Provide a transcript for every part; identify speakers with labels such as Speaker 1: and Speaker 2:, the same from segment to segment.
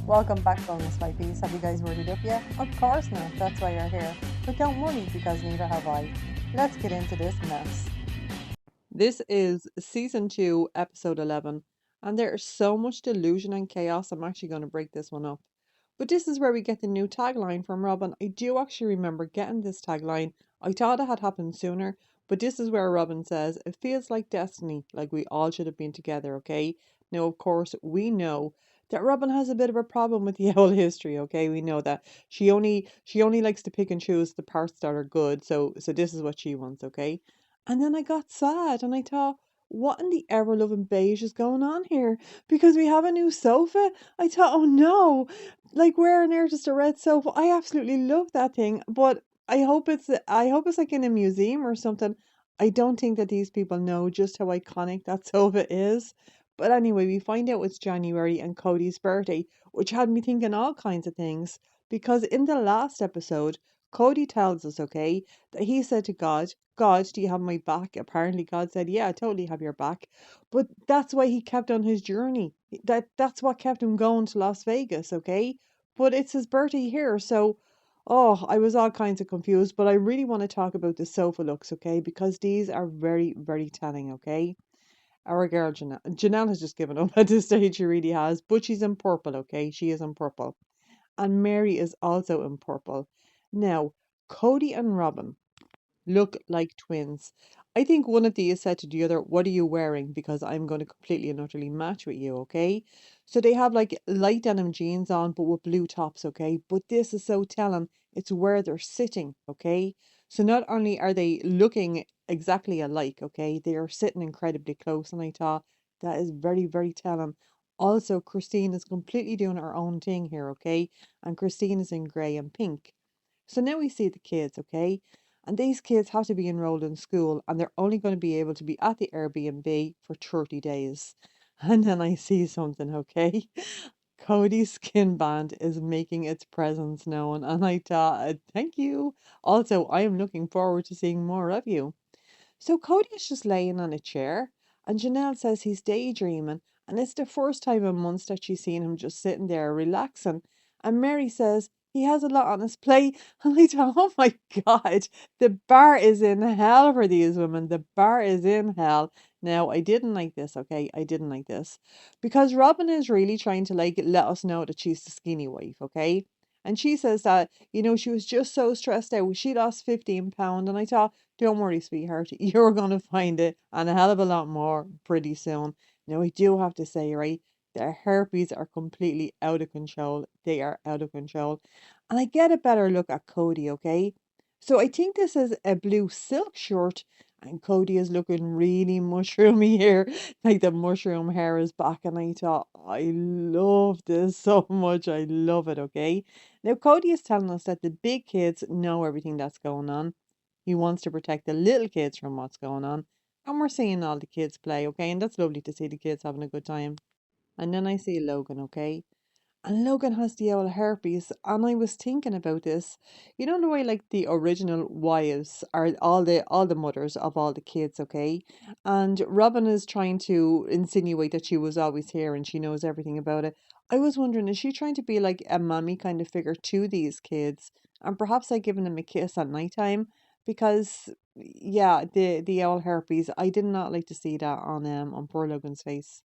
Speaker 1: Welcome back, bonus Vipers. Have you guys worded up yet? Of course not, that's why you're here. But don't worry, because neither have I. Let's get into this mess. This is season 2, episode 11, and there is so much delusion and chaos. I'm actually going to break this one up. But this is where we get the new tagline from Robyn. I do actually remember getting this tagline. I thought it had happened sooner, but this is where Robyn says, "It feels like destiny, like we all should have been together, okay?" Now, of course, we know that Robyn has a bit of a problem with the old history, okay? We know that she only likes to pick and choose the parts that are good. So this is what she wants, okay? And then I got sad and I thought, what in the ever loving beige is going on here? Because we have a new sofa. I thought, oh no, like where on earth is the red sofa? I absolutely love that thing, but I hope it's like in a museum or something. I don't think that these people know just how iconic that sofa is. But anyway, we find out it's January and Cody's birthday, which had me thinking all kinds of things. Because in the last episode, Cody tells us, okay, that he said to God, "God, do you have my back?" Apparently, God said, "Yeah, I totally have your back." But that's why he kept on his journey. That's what kept him going to Las Vegas, okay? But it's his birthday here, so I was all kinds of confused. But I really want to talk about the sofa looks, okay? Because these are very, very telling, okay? Our girl Janelle. Janelle has just given up at this stage, she really has. But she's in purple, okay? She is in purple. And Mary is also in purple. Now, Cody and Robyn look like twins. I think one of these said to the other, "What are you wearing? Because I'm going to completely and utterly match with you, okay?" So they have like light denim jeans on, but with blue tops, okay? But this is so telling. It's where they're sitting, okay? So not only are they looking exactly alike, okay, they are sitting incredibly close. And I thought that is very, very telling. Also, Christine is completely doing her own thing here, okay? And Christine is in grey and pink. So now we see the kids, okay? And these kids have to be enrolled in school and they're only going to be able to be at the Airbnb for 30 days. And then I see something, okay? Cody's skin band is making its presence known. And I thought, thank you. Also, I am looking forward to seeing more of you. So Cody is just laying on a chair, and Janelle says he's daydreaming, and it's the first time in months that she's seen him just sitting there relaxing. And Mary says he has a lot on his plate, and I thought, oh my God, the bar is in hell for these women. The bar is in hell. Now, I didn't like this, okay? I didn't like this. Because Robyn is really trying to like let us know that she's the skinny wife, okay? And she says that, she was just so stressed out. She lost 15 pounds. And I thought, don't worry, sweetheart. You're going to find it and a hell of a lot more pretty soon. Now, I do have to say, right, their herpes are completely out of control. They are out of control. And I get a better look at Cody, okay? So I think this is a blue silk shirt, and Cody is looking really mushroomy here. Like the mushroom hair is back, and I thought, I love this so much. I love it, okay? Now, Cody is telling us that the big kids know everything that's going on. He wants to protect the little kids from what's going on. And we're seeing all the kids play, okay? And that's lovely to see the kids having a good time. And then I see Logan, okay? And Logan has the old herpes. And I was thinking about this. You know the way like the original wives are all the mothers of all the kids, okay? And Robyn is trying to insinuate that she was always here and she knows everything about it. I was wondering, is she trying to be like a mommy kind of figure to these kids? And perhaps like giving them a kiss at nighttime? Because yeah, the old herpes, I did not like to see that on poor Logan's face.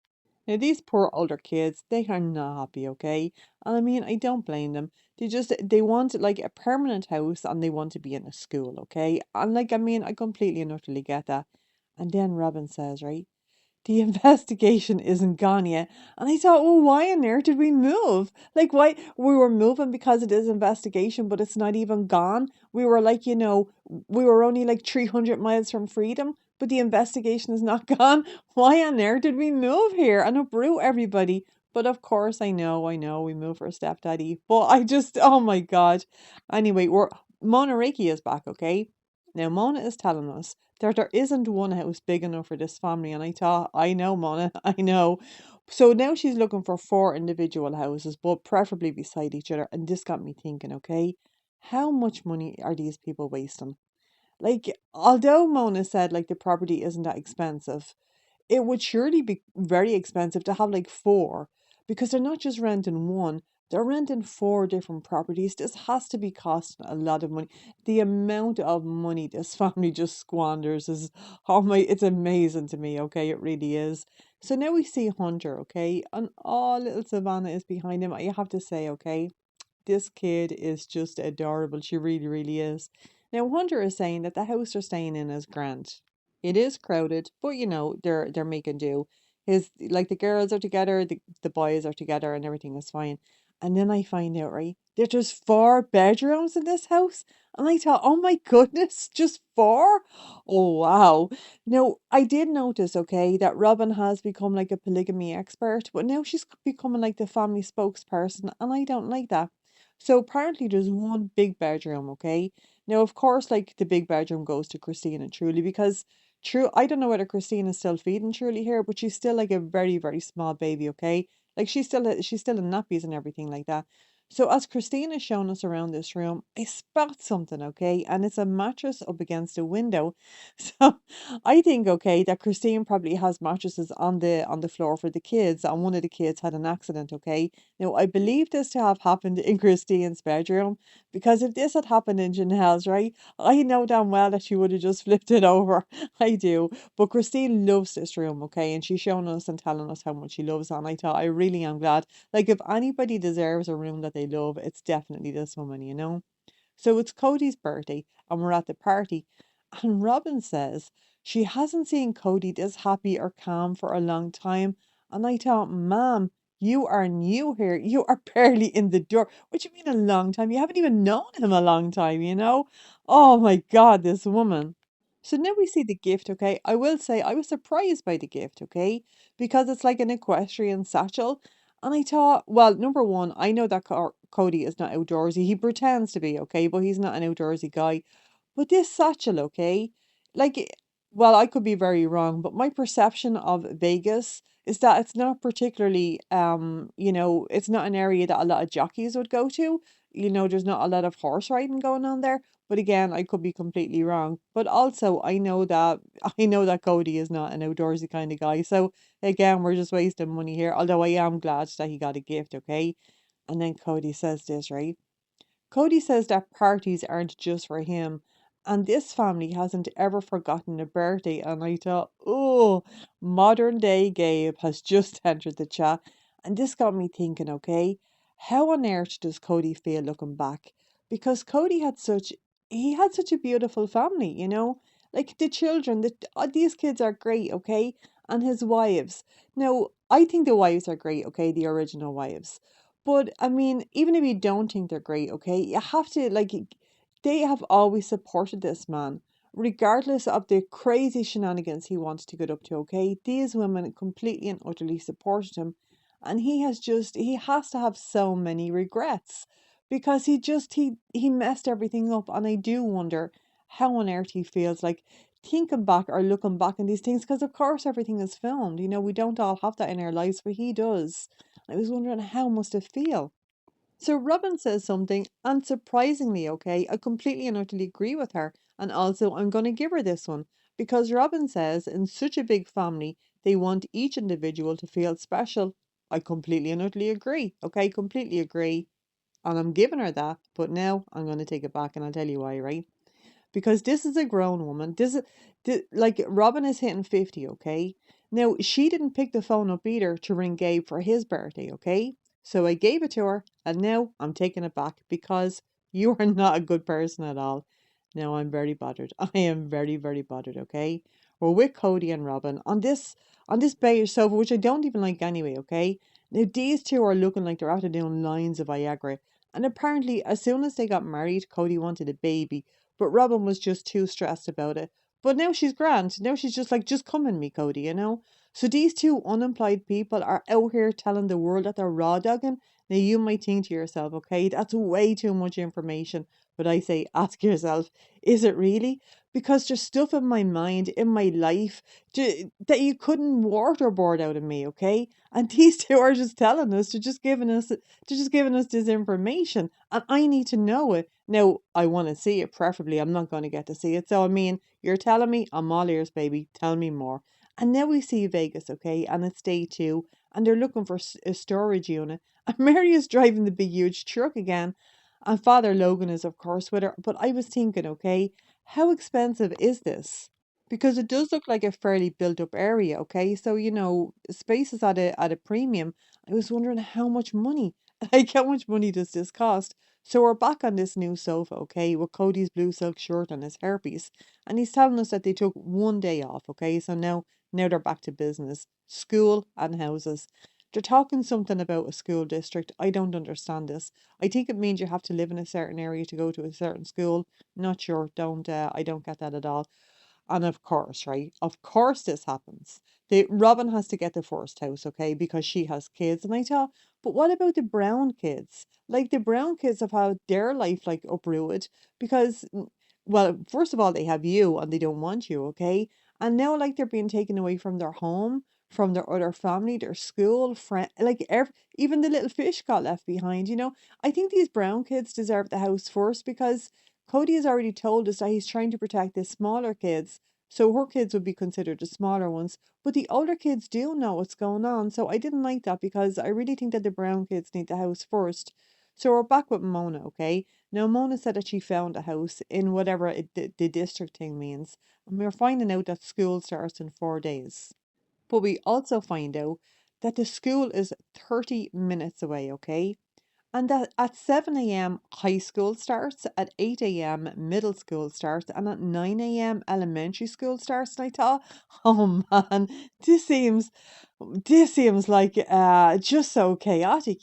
Speaker 1: Now, these poor older kids, they are not happy, okay? And I mean, I don't blame them. They want like a permanent house and they want to be in a school, okay? And like, I mean, I completely and utterly get that. And then Robyn says, right, the investigation isn't gone yet. And I thought, well, why on earth did we move? Like, why? We were moving because it is investigation, but it's not even gone. We were like, we were only like 300 miles from freedom, but the investigation is not gone. Why on earth did we move here and uproot everybody? But of course, I know, we moved for a stepdaddy. But oh my God. Anyway, Mona Reiki is back, okay? Now, Mona is telling us there isn't one house big enough for this family. And I thought, I know, Mona, I know. So now she's looking for 4 individual houses, but preferably beside each other. And this got me thinking, okay, how much money are these people wasting? Like, although Mona said like the property isn't that expensive, it would surely be very expensive to have like 4 because they're not just renting one. They're renting 4 different properties. This has to be costing a lot of money. The amount of money this family just squanders is, oh my, it's amazing to me, okay? It really is. So now we see Hunter, okay? And oh, little Savannah is behind him. I have to say, okay, this kid is just adorable. She really, really is. Now, Hunter is saying that the house they're staying in is grand. It is crowded, but they're making do. His like the girls are together, the boys are together, and everything is fine. And then I find out, right, that there's 4 bedrooms in this house. And I thought, oh my goodness, just 4? Oh wow. Now I did notice, okay, that Robin has become like a polygamy expert, but now she's becoming like the family spokesperson, and I don't like that. So apparently there's one big bedroom, okay? Now of course like the big bedroom goes to Christine and Truly because True, I don't know whether Christine is still feeding Truly here, but she's still like a very, very small baby, okay? Like she's still in nappies and everything like that. So as Christine is showing us around this room, I spot something, okay? And it's a mattress up against a window. So I think, okay, that Christine probably has mattresses on the floor for the kids, and one of the kids had an accident, okay? Now I believe this to have happened in Christine's bedroom, because if this had happened in Janelle's, right, I know damn well that she would have just flipped it over. I do. But Christine loves this room, okay? And she's showing us and telling us how much she loves it. And I thought, I really am glad. Like, if anybody deserves a room that they love, it's definitely this woman, you know? So it's Cody's birthday, and we're at the party. And Robin says she hasn't seen Cody this happy or calm for a long time. And I thought, Ma'am, you are new here. You are barely in the door. What do you mean a long time? You haven't even known him a long time, you know? Oh my God, this woman. So now we see the gift, okay? I will say I was surprised by the gift, okay? Because it's like an equestrian satchel. And I thought, well, number one, I know that Cody is not outdoorsy. He pretends to be, okay? But he's not an outdoorsy guy. But this satchel, okay? Like, well, I could be very wrong, but my perception of Vegas is that it's not particularly, it's not an area that a lot of jockeys would go to. You know, there's not a lot of horse riding going on there. But again, I could be completely wrong. But also, I know that I know that Cody is not an outdoorsy kind of guy. So again, we're just wasting money here. Although I am glad that he got a gift, okay? And then Cody says this, right? Cody says that parties aren't just for him, and this family hasn't ever forgotten a birthday. And I thought, oh, modern day Gabe has just entered the chat, and this got me thinking, okay, how on earth does Cody feel looking back? Because he had such a beautiful family, you know, like the children, these kids are great, okay, and his wives. Now, I think the wives are great, okay, the original wives. But I mean, even if you don't think they're great, okay, you have to like they have always supported this man, regardless of the crazy shenanigans he wants to get up to, okay? These women completely and utterly supported him. And he has to have so many regrets because he messed everything up. And I do wonder how on earth he feels like thinking back or looking back on these things, because of course everything is filmed. You know, we don't all have that in our lives, but he does. I was wondering how must it feel. So Robin says something, and surprisingly, okay, I completely and utterly agree with her. And also, I'm going to give her this one because Robin says in such a big family, they want each individual to feel special. I completely and utterly agree. Okay, completely agree. And I'm giving her that. But now I'm going to take it back and I'll tell you why, right? Because this is a grown woman. Like Robin is hitting 50, okay? Now, she didn't pick the phone up either to ring Gabe for his birthday, okay? So I gave it to her, and now I'm taking it back because you are not a good person at all. Now I'm very bothered. I am very, very bothered, okay? We're with Cody and Robin on this beige sofa, which I don't even like anyway, okay? Now these two are looking like they're after doing lines of Viagra. And apparently, as soon as they got married, Cody wanted a baby, but Robin was just too stressed about it. But now she's grand. Now she's just like, just come in me, Cody, you know? So these two unemployed people are out here telling the world that they're raw dogging. Now you might think to yourself, okay, that's way too much information. But I say, ask yourself, is it really? Because there's stuff in my mind, in my life, that you couldn't waterboard out of me, okay? And these two are just telling us, they're just giving us this information, and I need to know it. Now, I want to see it, preferably. I'm not going to get to see it. So, I mean, you're telling me, I'm all ears, baby. Tell me more. And now we see Vegas, okay? And it's day 2, and they're looking for a storage unit. And Mary is driving the big huge truck again. And Father Logan is of course with her. But I was thinking, okay, how expensive is this? Because it does look like a fairly built up area, okay? So, space is at a premium. I was wondering how much money, like how much money does this cost? So we're back on this new sofa, okay, with Cody's blue silk shirt and his hairpiece. And he's telling us that they took one day off, okay? So now they're back to business. School and houses. They're talking something about a school district. I don't understand this. I think it means you have to live in a certain area to go to a certain school. Not sure. Don't I don't get that at all. And of course, right? Of course this happens. Robin has to get the first house, okay, because she has kids. And I thought, but what about the brown kids? Like the brown kids have had their life like uprooted because well, first of all, they have you and they don't want you, okay? And now like they're being taken away from their home, from their other family, their school, friend, like even the little fish got left behind. I think these brown kids deserve the house first because Cody has already told us that he's trying to protect the smaller kids, so her kids would be considered the smaller ones. But the older kids do know what's going on, so I didn't like that because I really think that the brown kids need the house first. So we're back with Mona, okay? Now Mona said that she found a house in whatever the district thing means, and we're finding out that school starts in 4 days. But we also find out that the school is 30 minutes away, okay? And that at 7 a.m. high school starts, at 8 a.m. middle school starts, and at 9 a.m. elementary school starts. And I thought, oh man, this seems this seems like just so chaotic.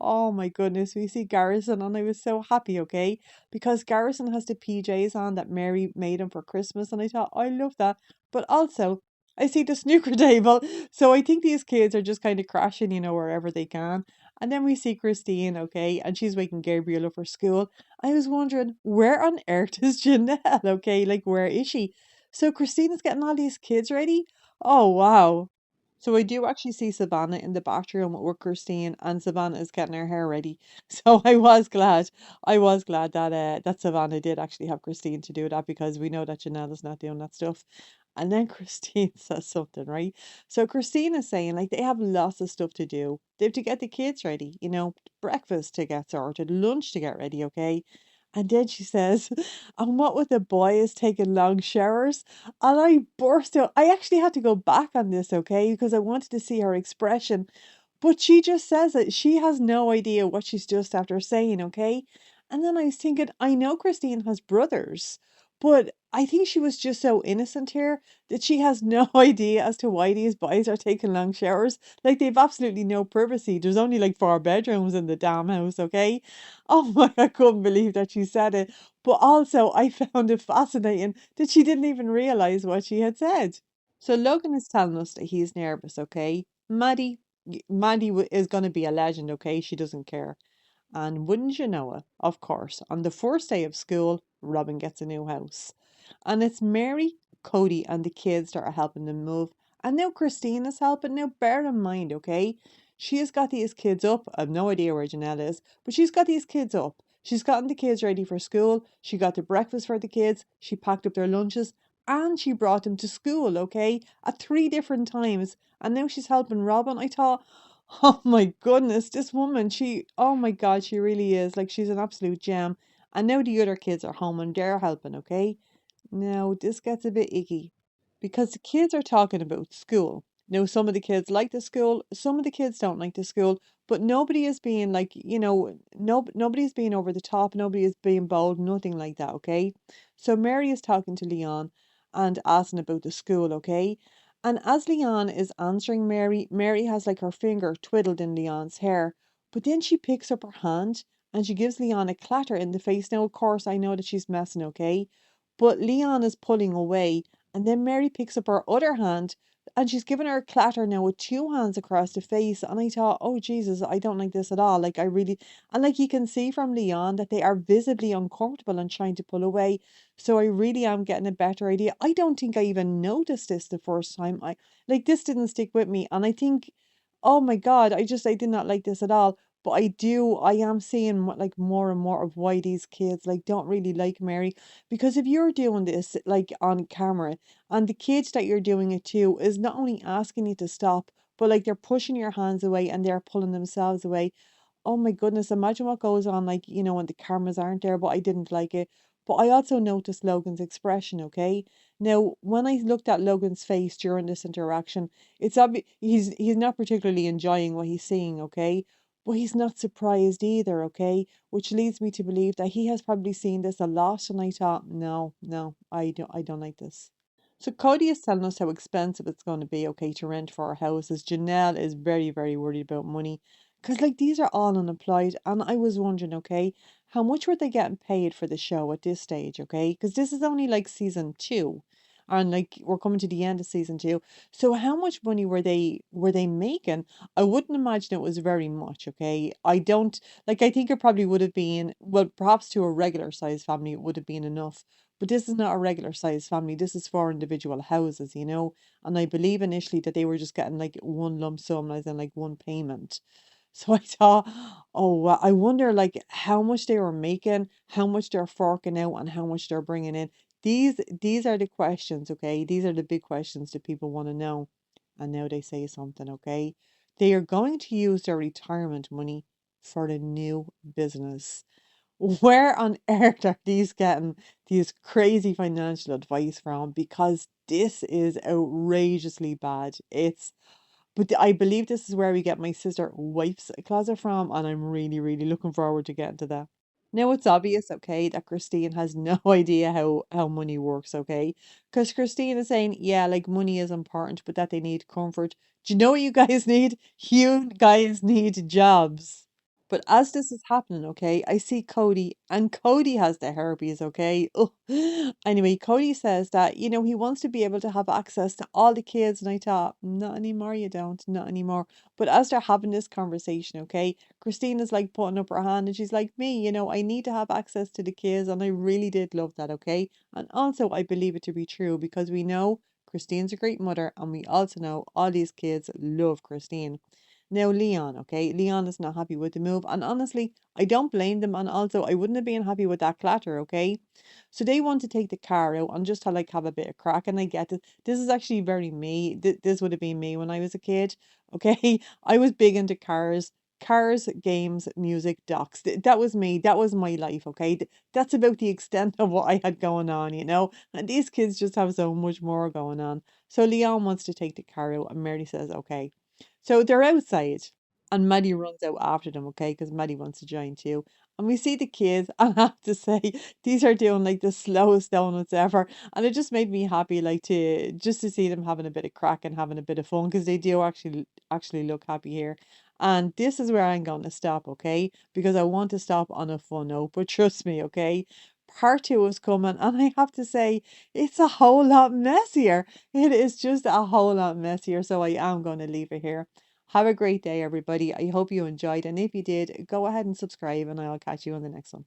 Speaker 1: Oh my goodness, we see Garrison and I was so happy, okay? Because Garrison has the PJs on that Mary made him for Christmas and I thought, I love that. But also I see the snooker table. So I think these kids are just kind of crashing, wherever they can. And then we see Christine, okay, and she's waking Gabriel up for school. I was wondering, where on earth is Janelle, okay? Like, where is she? So Christine is getting all these kids ready. Oh, wow. So I do actually see Savannah in the bathroom with Christine, and Savannah is getting her hair ready. So I was glad. I was glad that Savannah did actually have Christine to do that because we know that Janelle is not doing that stuff. And then Christine says something, right? So Christine is saying like they have lots of stuff to do. They have to get the kids ready, breakfast to get sorted, lunch to get ready, okay? And then she says, and what with the boys taking long showers? And I burst out. I actually had to go back on this, okay, because I wanted to see her expression. But she just says it. She has no idea what she's just after saying, okay? And then I was thinking, I know Christine has brothers, but I think she was just so innocent here that she has no idea as to why these boys are taking long showers. Like they've absolutely no privacy. There's only like 4 bedrooms in the damn house, okay? Oh my, I couldn't believe that she said it. But also, I found it fascinating that she didn't even realize what she had said. So Logan is telling us that he's nervous, okay? Maddie is going to be a legend, okay? She doesn't care. And wouldn't you know it, of course, on the first day of school, Robin gets a new house. And it's Mary, Cody, and the kids that are helping them move. And now Christine is helping. Now, bear in mind, okay? She has got these kids up. I've no idea where Janelle is, but she's got these kids up. She's gotten the kids ready for school. She got the breakfast for the kids. She packed up their lunches. And she brought them to school, okay? At 3 different times. And now she's helping Robin. I thought, oh my goodness, this woman, oh my God, she really is. Like, she's an absolute gem. And now the other kids are home and they're helping, okay? Now, this gets a bit icky because the kids are talking about school. Now, some of the kids like the school, some of the kids don't like the school, but nobody is being like, nobody's being over the top, nobody is being bold, nothing like that, okay? So Mary is talking to Leon and asking about the school, okay? And as Leon is answering Mary, Mary has like her finger twiddled in Leon's hair, but then she picks up her hand and she gives Leon a clatter in the face. Now, of course, I know that she's messing, okay? But Leon is pulling away, and then Mary picks up her other hand and she's giving her a clatter now with two hands across the face. And I thought, oh Jesus, I don't like this at all. Like I really and like you can see from Leon that they are visibly uncomfortable and trying to pull away. So I really am getting a better idea. I don't think I even noticed this the first time. I like this didn't stick with me. And I think, oh my God, I did not like this at all. But I am seeing like more and more of why these kids like don't really like Mary because if you're doing this like on camera and the kids that you're doing it to is not only asking you to stop, but like they're pushing your hands away and they're pulling themselves away. Oh my goodness, imagine what goes on, like, when the cameras aren't there, but I didn't like it. But I also noticed Logan's expression, okay? Now, when I looked at Logan's face during this interaction, it's obvious he's not particularly enjoying what he's seeing, okay? But he's not surprised either, okay? Which leads me to believe that he has probably seen this a lot, and I thought, no, no, I don't like this. So Cody is telling us how expensive it's going to be, okay, to rent for our houses. Janelle is very, very worried about money because, like, these are all unemployed. And I was wondering, okay, how much were they getting paid for the show at this stage, okay? Because this is only like season two, and like we're coming to the end of season two. So how much money were they making? I wouldn't imagine it was very much, okay? I don't like. I think it probably would have been, well, perhaps to a regular sized family it would have been enough, but this is not a regular sized family. This is for individual houses, you know. And I believe initially that they were just getting like one lump sum, as in like one payment. So I thought, oh, I wonder like how much they were making, how much they're forking out, and how much they're bringing in. These are the questions, okay? These are the big questions that people want to know. And now they say something, okay? They are going to use their retirement money for the new business. Where on earth are these getting these crazy financial advice from? Because this is outrageously bad. But I believe this is where we get my sister wife's closet from, and I'm really, really looking forward to getting to that. Now it's obvious, okay, that Christine has no idea how money works, okay? Because Christine is saying, yeah, like money is important, but that they need comfort. Do you know what you guys need? You guys need jobs. But as this is happening, okay, I see Cody, and Cody has the herpes, okay? Ugh. Anyway, Cody says that, he wants to be able to have access to all the kids, and I thought, not anymore, you don't, not anymore. But as they're having this conversation, okay, Christine is like putting up her hand, and she's like, me, I need to have access to the kids, and I really did love that, okay? And also, I believe it to be true because we know Christine's a great mother, and we also know all these kids love Christine. Now, Leon, okay? Leon is not happy with the move. And honestly, I don't blame them. And also, I wouldn't have been happy with that clatter, okay? So they want to take the car out and just like have a bit of crack. And I get it. This is actually very me. This would have been me when I was a kid, okay? I was big into cars. Cars, games, music, docs. That was me. That was my life, okay? That's about the extent of what I had going on, you know? And these kids just have so much more going on. So Leon wants to take the car out, and Mary says, okay. So they're outside, and Maddie runs out after them, okay, because Maddie wants to join too. And we see the kids, and I have to say, these are doing like the slowest donuts ever. And it just made me happy, like to see them having a bit of crack and having a bit of fun, because they do actually look happy here. And this is where I'm going to stop, okay? Because I want to stop on a fun note, but trust me, okay? Part two is coming, and I have to say, it's a whole lot messier. It is just a whole lot messier, so I am going to leave it here. Have a great day, everybody. I hope you enjoyed, and if you did, go ahead and subscribe, and I'll catch you on the next one.